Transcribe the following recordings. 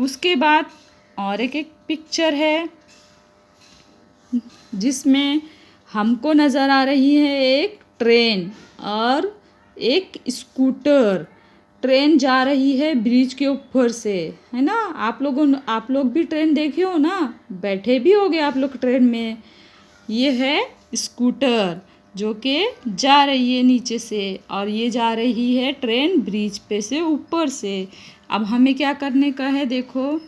अब उसके बाद और एक पिक्चर है जिसमें हमको नज़र आ रही है एक ट्रेन और एक स्कूटर। ट्रेन जा रही है ब्रिज के ऊपर से, है ना। आप लोग भी ट्रेन देखे हो ना, बैठे भी होगे आप लोग ट्रेन में। ये है स्कूटर जो कि जा रही है नीचे से, और ये जा रही है ट्रेन ब्रिज पे से ऊपर से। अब हमें क्या करने का है, देखो।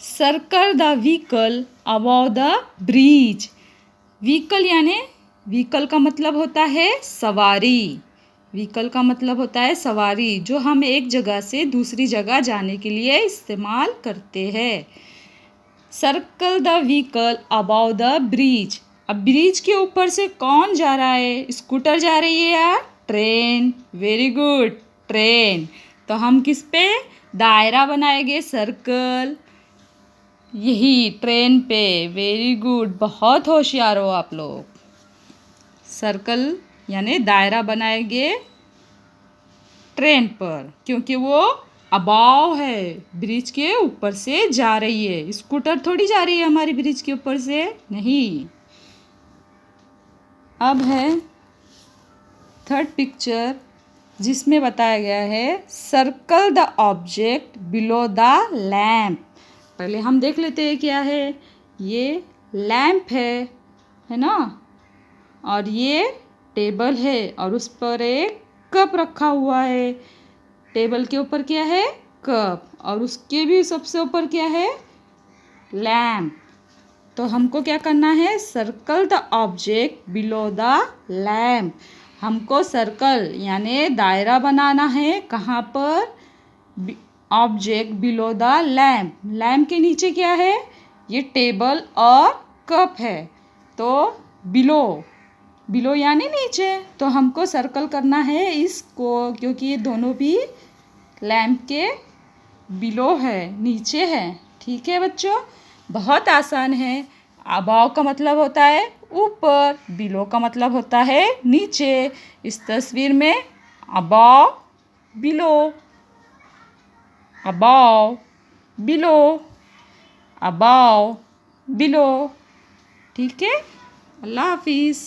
Circle the vehicle above the bridge. Vehicle यानी व्हीकल का मतलब होता है सवारी। व्हीकल का मतलब होता है सवारी, जो हम एक जगह से दूसरी जगह जाने के लिए इस्तेमाल करते हैं। Circle the vehicle above the bridge. अब ब्रिज के ऊपर से कौन जा रहा है? स्कूटर जा रही है या ट्रेन? Very good, train. तो हम किस पे दायरा बनाएंगे? सर्कल, यही ट्रेन पे। वेरी गुड, बहुत होशियार हो आप लोग। सर्कल यानी दायरा बनाएंगे ट्रेन पर, क्योंकि वो अबाव है, ब्रिज के ऊपर से जा रही है। स्कूटर थोड़ी जा रही है हमारी ब्रिज के ऊपर से, नहीं। अब है थर्ड पिक्चर, जिसमें बताया गया है circle the object below the lamp. पहले हम देख लेते हैं क्या है। ये लैम्प है ना, और ये टेबल है, और उस पर एक कप रखा हुआ है। टेबल के ऊपर क्या है? कप, और उसके भी सबसे ऊपर क्या है? लैम्प। तो हमको क्या करना है? Circle the object below the lamp. हमको सर्कल यानी दायरा बनाना है। कहाँ पर? Object below the lamp. Lamp के नीचे क्या है? ये टेबल और कप है। तो बिलो यानी नीचे। तो हमको सर्कल करना है इसको, क्योंकि ये दोनों भी लैम्प के बिलो है, नीचे है। ठीक है बच्चों, बहुत आसान है। अबाव का मतलब होता है ऊपर, बिलो का मतलब होता है नीचे। इस तस्वीर में above, below, above, below, above, below. ठीक है, अल्लाह हाफिज़।